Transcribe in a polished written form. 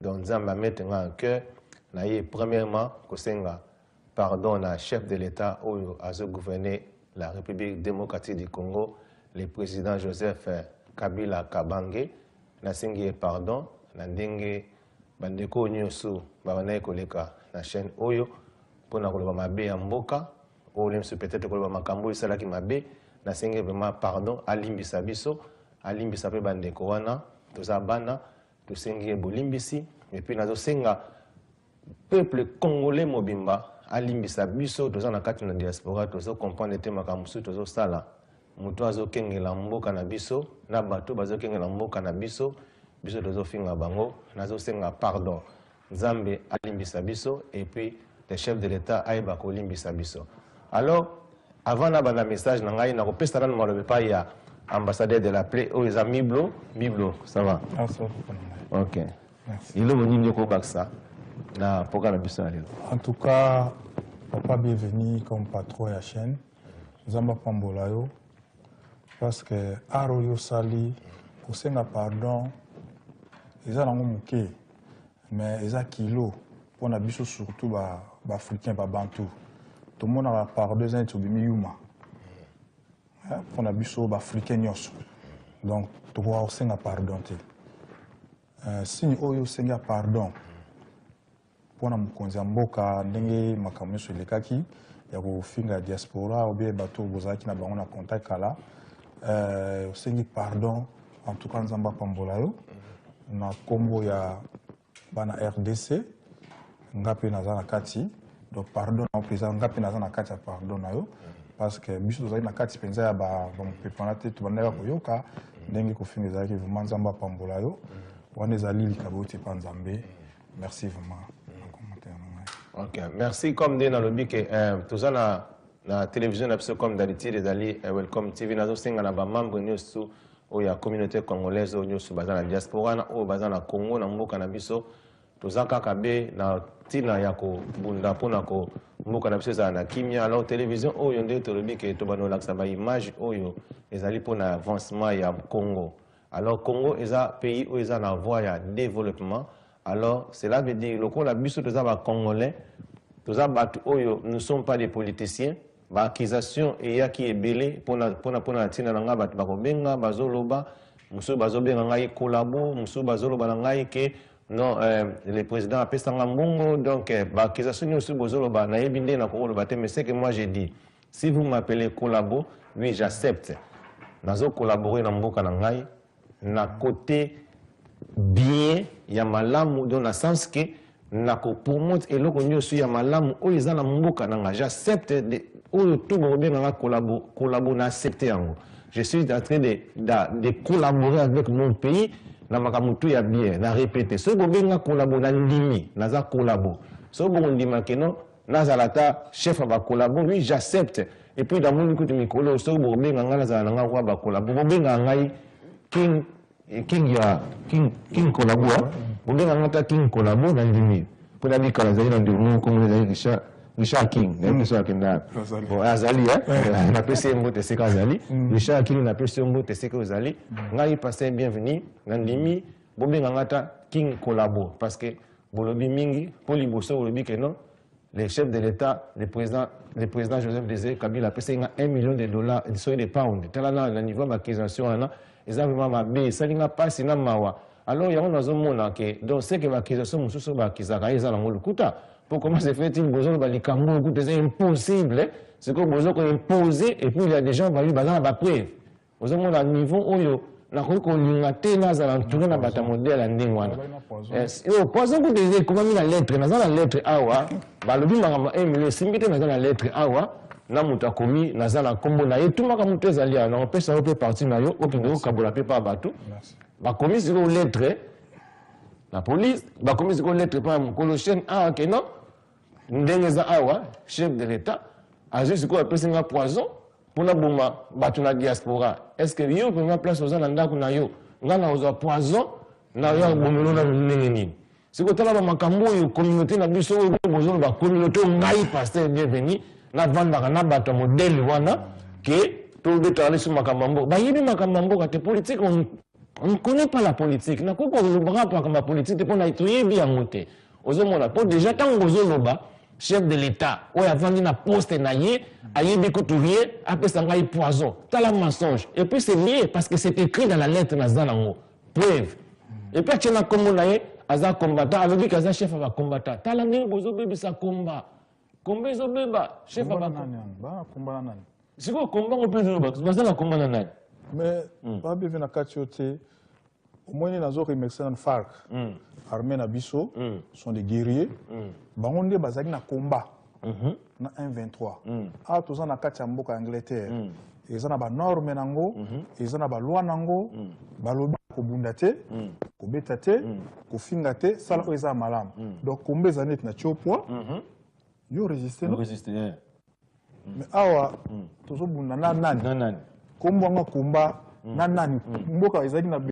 Donc, Zamba mettre en cœur, premièrement, Kosenga, pardon à chef de l'État ou à ce gouverner la République démocratique du Congo, le président Joseph Kabila Kabange, na singi pardon, na ndenge bandeko nyoso babana koleka na chaîne oyo pour na koloba mabe ya mboka ou peut-être koloba makambo isala ki mabe na singi vraiment pardon alimbisa biso alimbisa pe bandeko wana toza bana to singi bolimbisi et puis nazo senga peuple congolais mobimba alimbisa biso toza na kati na diaspora tozo comprendre te makambo su tozo sala mutu azokengela mboka na biso na bato bazokengela mboka na biso biso tozofinga bango nazosenga pardon Nzambe alimbisa biso et puis le chef de l'État aïba kolimbisa biso. Alors avant na bana message na ngai na kopesa na malobe pa ya ambassadeur de la paix o les amis Biblo ça va. Ah ça va. OK. Merci. Il est venu ko baksa na poka na biso alelo. En tout cas papa bienvenue comme patron ya chaîne. Nzamba pambola yo. Parce que Aroyo Sali, pour senga pardon, ils ont un moqué, mais ils ont kilo pour na biso surtout ba africain ba bantou. Tout le monde a pardon ils ont bimi yuma. Pour na biso ba africain nyos. Donc tu vois senga pardon te. Si oyo senga pardon pour na mukonzi mboka ndenge makamyo sur lekaki ya ko finga diaspora ou bien bateau bozaki na bango na contact kala. Sengi pardon en tout cas Nzamba pambola yo na kombo ya bana RDC ngapi nazana kati donc pardon na président ngapi nazana kati pardon na yo parce que biso zali na kati penza ya ba pepana te to bana ko yoka ndenge ko finga zaki vraiment Nzamba pambola yo wana ezali likaboti pa Nzambe merci vraiment en commentaire. OK, merci comme dit dans le bic tout ça na télévision comme d'habitude les alliés Welcome TV nazo senga na ba membre nyosu o ya communauté congolaise o nyosu bazana diaspora na o bazana Congo na mboka na biso tozaka kabe na tina ya ko bunda pona ko mboka na biso za na kimia alors télévision o yonde to lobi ke to bano laksa ba image oyo ezali pona avancement ya Congo. Alors Congo eza pays où eza na voie ya développement. Alors cela veut dire loko la biso toza ba congolais toza batu oyo nous ne sommes pas des politiciens. L'accusation qui est belé pour la tina nanga bat bakobenga bazoloba muso bazobenga ngai kolabo muso bazoloba ngai ke non le président a pesanga mbongo donc l'accusation muso bazoloba na yebinde na koloba te mais c'est que moi j'ai dit si vous m'appelez kolabo oui j'accepte nazo collaborer na mboka na ngai na côté bien ya malamu dans le sens que na ko promote eloko nyoso ya malamu o ezala mboka na ngai j'accepte je suis en train de collaborer avec mon pays. Je suis bien, je répéter. Si vous collaborer, je collabore. Si vous dites chef va collaborer, oui, j'accepte. Et puis, dans mon écoute, Mikolo, si vous collaborer, King collabore. Vous King collabore dans l'imi. Pour la dire que vous avez dit Richard King, Azali, na pesi mbote seka Azali, Richard King na pesi mbote seka Azali, ngai passé bienvenue, nandimi, bobenga ngata King collabo, parce que bolobi mingi, poli boso bolobi que non, le chef de l'État, le président Joseph Désiré Kabila a payé $1 million de pounds. Tel na niveau d'accusation, ils ont vraiment mabé, ça n'a pas si na mawa. Alors il y a un zone que donc c'est que l'accusation mususu ba kizaka ils ont le kuta. Pour comment se fait-il besoin de l'écamou, c'est impossible. C'est que besoin qu'on impose et puis il y a des gens qui vont aller à preuve. Vous avez un niveau où na ko lingate na za entouré na bata modèle ndingwana. Yo poison ko des comment la lettre na la lettre awa, ba lobi mangama emile simbite na la lettre awa na muta komi na za na kombo na yetu maka muteza lia na pesa ope parti na yo okendo kabola pe pa bato. Ba komi ziko lettre la police, ba komi ziko lettre pa mkolo chaîne ah que non. Ndengeza awa chef de l'État a juste quoi appeler un poison pour la bomba battu la diaspora. Est-ce que yo prend place aux ananda kuna yo ngana oza poison na yo bomelo na nengeni. C'est que tala makambo yo communauté na biso bozo ba communauté ngai pasteur bienvenu na vanda na bato modèle wana que tout de tala sur makambo ba yibi makambo ka te politique on On ne connaît pas la politique. On ne connaît pas la politique. On a étudié bien monté. Déjà, quand on a chef de l'État, on a vendu un poste naïe, aïe des couturiers, après ça a poison. T'as la mensonge. Et puis c'est lié parce que c'est écrit dans la lettre Nazanango. Preuve. Et puis tu as comme on a un combattant, avec lui qui a chef va combattant. T'as la même chose, bébé ça combat. Combien de bébés, chef va combattre. C'est quoi combat au plus de l'Oba? C'est un combat nanan. Mais pas bien na katiote. Au moins les autres mercenaires FARC, armée Nabiso, sont des guerriers. Bangonde bazaki na combat. Na 1-23. Ah tous en a katiamboka Angleterre. Ils en a ba nord menango, ils en a ba loi nango, ba lobi ko bundate, ko betate, ko fingate, sala ko eza malam. Donc combien d'années na chopwa? Yo résister non? Résister. Mais awa tous au bunda na nani? Kombo nga combat na nani? Mboka ezaki na